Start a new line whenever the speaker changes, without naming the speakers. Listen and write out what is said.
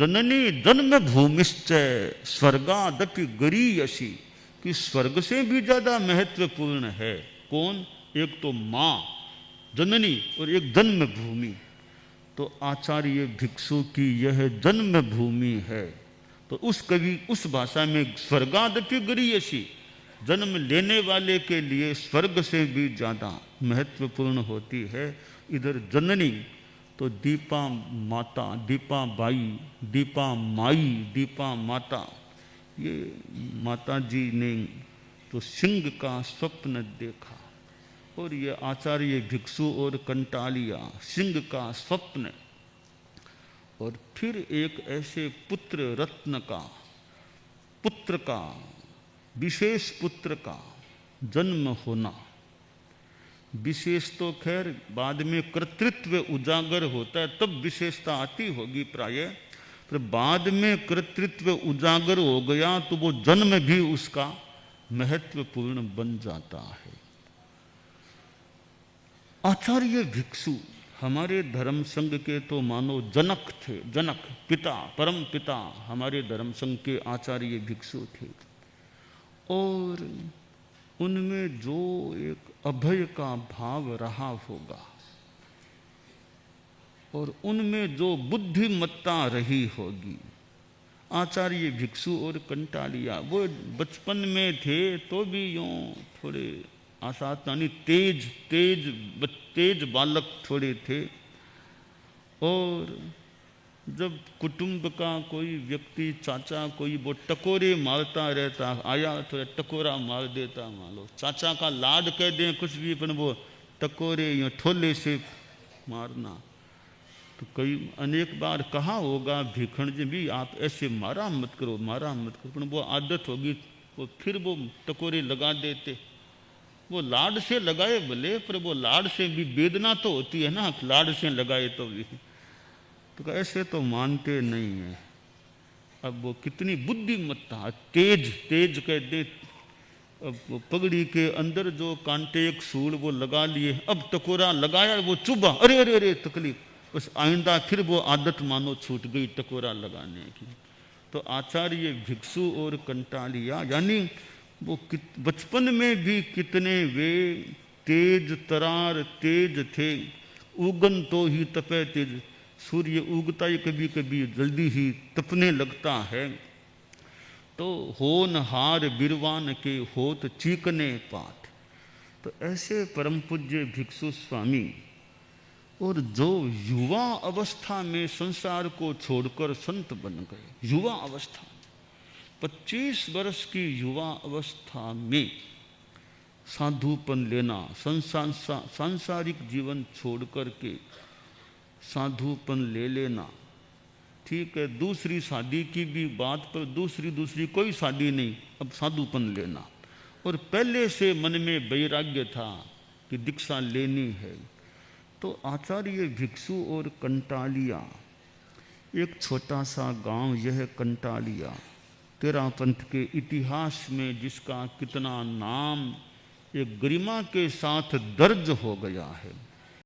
जननी जन्म भूमिश्च स्वर्गादपि गरीयसी, कि स्वर्ग से भी ज्यादा महत्वपूर्ण है। कौन? एक तो माँ जननी और एक जन्म भूमि। तो आचार्य भिक्षु की यह जन्म भूमि है। तो उस कवि उस भाषा में स्वर्गादपि गरीयसी, जन्म लेने वाले के लिए स्वर्ग से भी ज़्यादा महत्वपूर्ण होती है। इधर जननी तो दीपा माता, दीपा बाई, दीपा माई, दीपा माता, ये माता जी ने तो सिंह का स्वप्न देखा, और ये आचार्य भिक्षु और कंटालिया सिंह का स्वप्न, और फिर एक ऐसे पुत्र रत्न का, पुत्र का, विशेष पुत्र का जन्म होना। विशेष तो खैर बाद में कर्तृत्व उजागर होता है तब विशेषता आती होगी प्राय, पर बाद में कर्तृत्व उजागर हो गया तो वो जन्म भी उसका महत्वपूर्ण बन जाता है। आचार्य भिक्षु हमारे धर्म संघ के तो मानो जनक थे, जनक पिता, परम पिता हमारे धर्म संघ के आचार्य भिक्षु थे। और उनमें जो एक अभय का भाव रहा होगा और उनमें जो बुद्धिमत्ता रही होगी, आचार्य भिक्षु और कंटालिया वो बचपन में थे तो भी यूं थोड़े आसानी तेज तेज तेज बालक थोड़े थे। और जब कुटुंब का कोई व्यक्ति, चाचा कोई वो टकोरे मारता रहता, आया तो टकोरा मार देता, मान लो चाचा का लाड कह दें कुछ भी, पर वो टकोरे या ठोले से मारना। तो कई अनेक बार कहा होगा भीखण जी भी आप ऐसे मारा मत करो, मारा मत करो, पर वो आदत होगी वो फिर वो टकोरे लगा देते। वो लाड से लगाए भले, पर वो लाड से भी वेदना तो होती है ना, लाड से लगाए तो भी, तो ऐसे तो मानते नहीं है। अब वो कितनी बुद्धिमत्ता, तेज तेज कह दे। अब वो पगड़ी के अंदर जो कांटे एक सूल वो लगा लिए, अब टकोरा लगाया वो चुभा, अरे अरे अरे तकलीफ, बस आइंदा फिर वो आदत मानो छूट गई टकोरा लगाने की। तो आचार्य भिक्षु और कंटालिया यानी वो बचपन में भी कितने वे तेज तरार तेज थे। उगन तो ही तपे तेज, सूर्य उगता ही कभी कभी जल्दी ही तपने लगता है। तो होनहार बिरवान के होत चीकने पाठ। तो ऐसे परम पूज्य भिक्षु स्वामी, और जो युवा अवस्था में संसार को छोड़कर संत बन गए, युवा अवस्था 25 वर्ष की युवा अवस्था में साधुपन लेना, सांसारिक जीवन छोड़ करके साधुपन ले लेना, ठीक है। दूसरी शादी की भी बात पर दूसरी कोई शादी नहीं, अब साधुपन लेना। और पहले से मन में वैराग्य था कि दीक्षा लेनी है। तो आचार्य भिक्षु और कंटालिया, एक छोटा सा गांव यह कंटालिया, तेरापंथ के इतिहास में जिसका कितना नाम एक गरिमा के साथ दर्ज हो गया है।